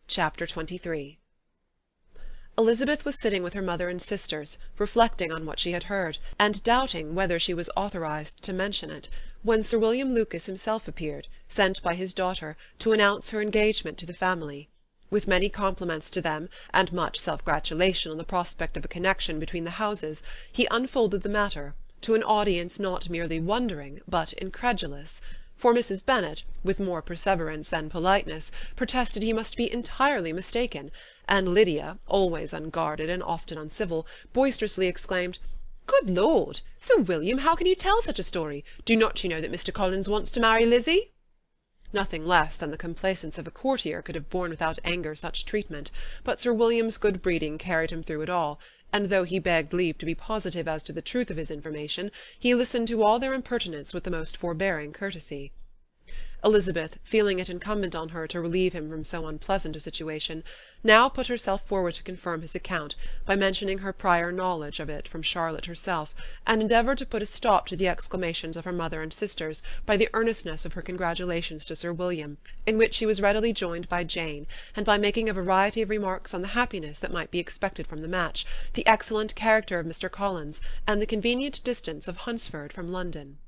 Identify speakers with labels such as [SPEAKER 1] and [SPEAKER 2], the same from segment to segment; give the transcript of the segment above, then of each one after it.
[SPEAKER 1] Chapter 23 Elizabeth was sitting with her mother and sisters, reflecting on what she had heard, and doubting whether she was authorized to mention it, when Sir William Lucas himself appeared, sent by his daughter, to announce her engagement to the family. With many compliments to them, and much self-gratulation on the prospect of a connection between the houses, he unfolded the matter, to an audience not merely wondering, but incredulous. For Mrs. Bennet, with more perseverance than politeness, protested he must be entirely mistaken, and Lydia, always unguarded and often uncivil, boisterously exclaimed, "Good Lord! Sir William, how can you tell such a story? Do not you know that Mr. Collins wants to marry Lizzie?" Nothing less than the complaisance of a courtier could have borne without anger such treatment, but Sir William's good breeding carried him through it all, and though he begged leave to be positive as to the truth of his information, he listened to all their impertinence with the most forbearing courtesy. Elizabeth, feeling it incumbent on her to relieve him from so unpleasant a situation, now put herself forward to confirm his account, by mentioning her prior knowledge of it from Charlotte herself, and endeavoured to put a stop to the exclamations of her mother and sisters by the earnestness of her congratulations to Sir William, in which she was readily joined by Jane, and by making a variety of remarks on the happiness that might be expected from the match, the excellent character of Mr. Collins, and the convenient distance of Hunsford from London.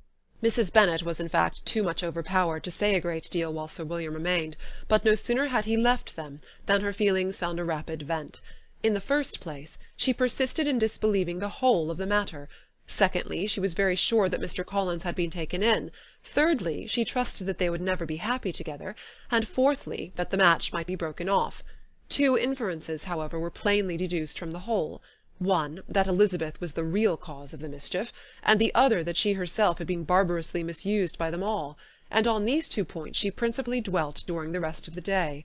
[SPEAKER 1] Mrs. Bennet was in fact too much overpowered to say a great deal while Sir William remained, but no sooner had he left them than her feelings found a rapid vent. In the first place, she persisted in disbelieving the whole of the matter. Secondly, she was very sure that Mr. Collins had been taken in. Thirdly, she trusted that they would never be happy together. And fourthly, that the match might be broken off. Two inferences, however, were plainly deduced from the whole. One, that Elizabeth was the real cause of the mischief, and the other that she herself had been barbarously misused by them all, and on these two points she principally dwelt during the rest of the day.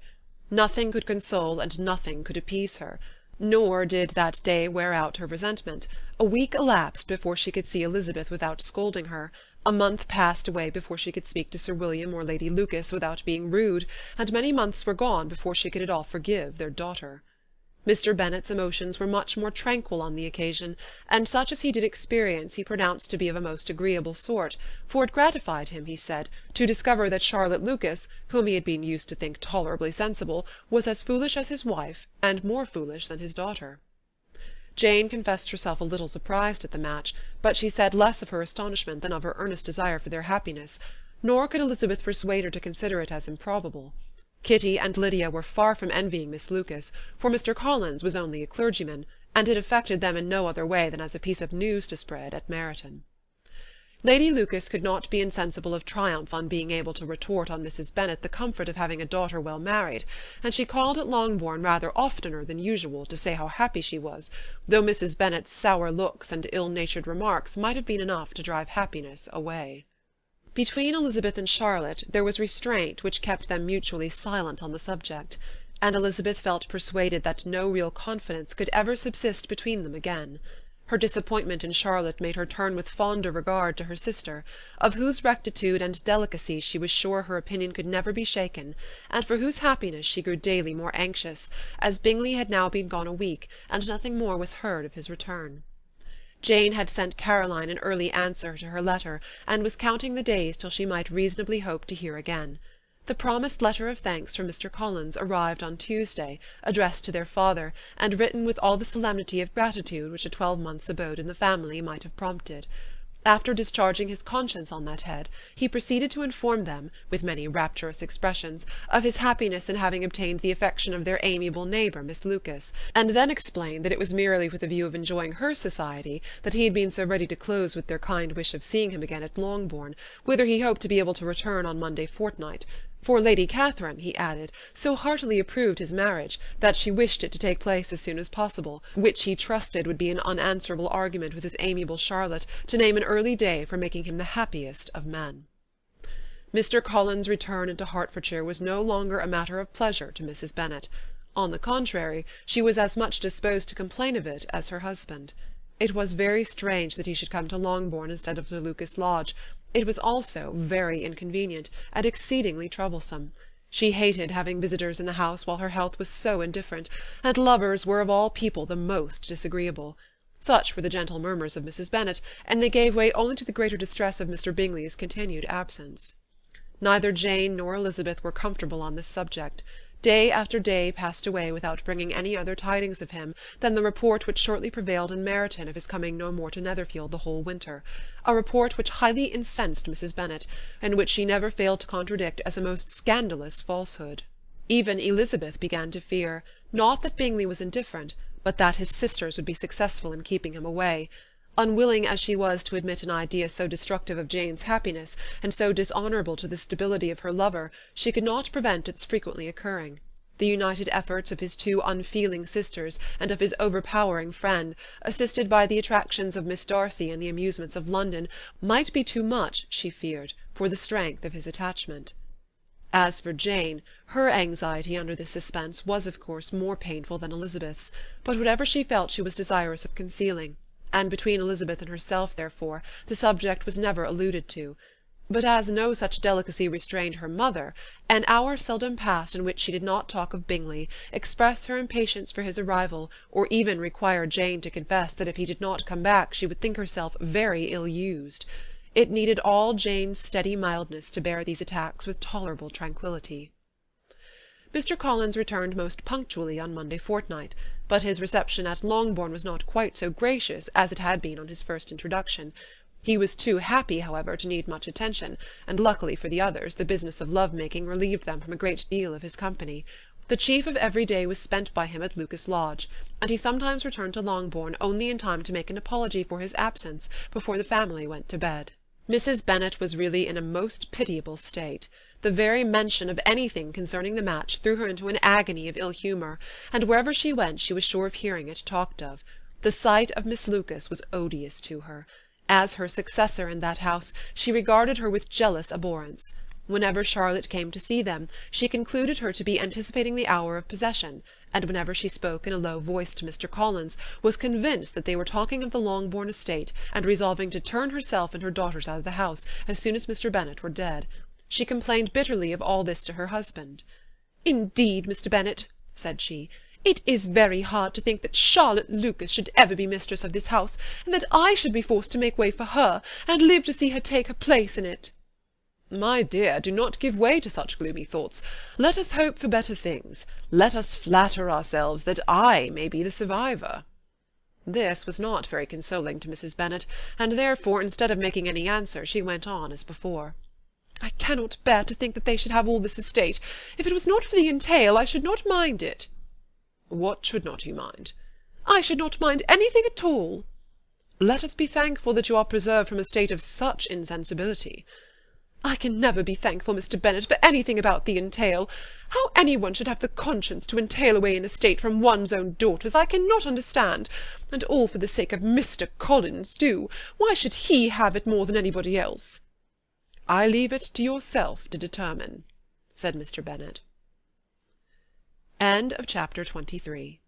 [SPEAKER 1] Nothing could console and nothing could appease her, nor did that day wear out her resentment. A week elapsed before she could see Elizabeth without scolding her, a month passed away before she could speak to Sir William or Lady Lucas without being rude, and many months were gone before she could at all forgive their daughter. Mr. Bennet's emotions were much more tranquil on the occasion, and such as he did experience he pronounced to be of a most agreeable sort, for it gratified him, he said, to discover that Charlotte Lucas, whom he had been used to think tolerably sensible, was as foolish as his wife, and more foolish than his daughter. Jane confessed herself a little surprised at the match, but she said less of her astonishment than of her earnest desire for their happiness, nor could Elizabeth persuade her to consider it as improbable. Kitty and Lydia were far from envying Miss Lucas, for Mr. Collins was only a clergyman, and it affected them in no other way than as a piece of news to spread at Meryton. Lady Lucas could not be insensible of triumph on being able to retort on Mrs. Bennet the comfort of having a daughter well married, and she called at Longbourn rather oftener than usual to say how happy she was, though Mrs. Bennet's sour looks and ill-natured remarks might have been enough to drive happiness away. Between Elizabeth and Charlotte there was restraint which kept them mutually silent on the subject, and Elizabeth felt persuaded that no real confidence could ever subsist between them again. Her disappointment in Charlotte made her turn with fonder regard to her sister, of whose rectitude and delicacy she was sure her opinion could never be shaken, and for whose happiness she grew daily more anxious, as Bingley had now been gone a week, and nothing more was heard of his return. Jane had sent Caroline an early answer to her letter, and was counting the days till she might reasonably hope to hear again. The promised letter of thanks from Mr. Collins arrived on Tuesday, addressed to their father, and written with all the solemnity of gratitude which a 12-month's abode in the family might have prompted. After discharging his conscience on that head, he proceeded to inform them, with many rapturous expressions, of his happiness in having obtained the affection of their amiable neighbour, Miss Lucas, and then explained that it was merely with the view of enjoying her society that he had been so ready to close with their kind wish of seeing him again at Longbourn, whither he hoped to be able to return on Monday fortnight. For Lady Catherine, he added, so heartily approved his marriage, that she wished it to take place as soon as possible, which he trusted would be an unanswerable argument with his amiable Charlotte to name an early day for making him the happiest of men. Mr. Collins' return into Hertfordshire was no longer a matter of pleasure to Mrs. Bennet. On the contrary, she was as much disposed to complain of it as her husband. It was very strange that he should come to Longbourn instead of to Lucas Lodge. It was also very inconvenient, and exceedingly troublesome. She hated having visitors in the house while her health was so indifferent, and lovers were of all people the most disagreeable. Such were the gentle murmurs of Mrs. Bennet, and they gave way only to the greater distress of Mr. Bingley's continued absence. Neither Jane nor Elizabeth were comfortable on this subject. Day after day passed away without bringing any other tidings of him than the report which shortly prevailed in Meryton of his coming no more to Netherfield the whole winter, a report which highly incensed Mrs. Bennet, and which she never failed to contradict as a most scandalous falsehood. Even Elizabeth began to fear, not that Bingley was indifferent, but that his sisters would be successful in keeping him away. Unwilling as she was to admit an idea so destructive of Jane's happiness, and so dishonourable to the stability of her lover, she could not prevent its frequently occurring. The united efforts of his two unfeeling sisters, and of his overpowering friend, assisted by the attractions of Miss Darcy and the amusements of London, might be too much, she feared, for the strength of his attachment. As for Jane, her anxiety under this suspense was of course more painful than Elizabeth's, but whatever she felt she was desirous of concealing, and between Elizabeth and herself, therefore, the subject was never alluded to. But as no such delicacy restrained her mother, an hour seldom passed in which she did not talk of Bingley, express her impatience for his arrival, or even require Jane to confess that if he did not come back she would think herself very ill-used. It needed all Jane's steady mildness to bear these attacks with tolerable tranquillity. Mr. Collins returned most punctually on Monday fortnight, but his reception at Longbourn was not quite so gracious as it had been on his first introduction. He was too happy, however, to need much attention, and luckily for the others, the business of love-making relieved them from a great deal of his company. The chief of every day was spent by him at Lucas Lodge, and he sometimes returned to Longbourn only in time to make an apology for his absence before the family went to bed. Mrs. Bennet was really in a most pitiable state. The very mention of anything concerning the match threw her into an agony of ill-humour, and wherever she went she was sure of hearing it talked of. The sight of Miss Lucas was odious to her. As her successor in that house, she regarded her with jealous abhorrence. Whenever Charlotte came to see them, she concluded her to be anticipating the hour of possession, and whenever she spoke in a low voice to Mr. Collins, was convinced that they were talking of the Longbourn estate, and resolving to turn herself and her daughters out of the house as soon as Mr. Bennet were dead. She complained bitterly of all this to her husband. "Indeed, Mr. Bennet," said she, "it is very hard to think that Charlotte Lucas should ever be mistress of this house, and that I should be forced to make way for her, and live to see her take her place in it." "My dear, do not give way to such gloomy thoughts. Let us hope for better things. Let us flatter ourselves that I may be the survivor." This was not very consoling to Mrs. Bennet, and therefore, instead of making any answer, she went on as before. "I cannot bear to think that they should have all this estate. If it was not for the entail, I should not mind it." "What should not you mind?" "I should not mind anything at all." "Let us be thankful that you are preserved from a state of such insensibility." "I can never be thankful, Mr. Bennet, for anything about the entail. How any one should have the conscience to entail away an estate from one's own daughters, I cannot understand. And all for the sake of Mr. Collins, too. Why should he have it more than anybody else?" "I leave it to yourself to determine," said Mr. Bennet. Chapter 23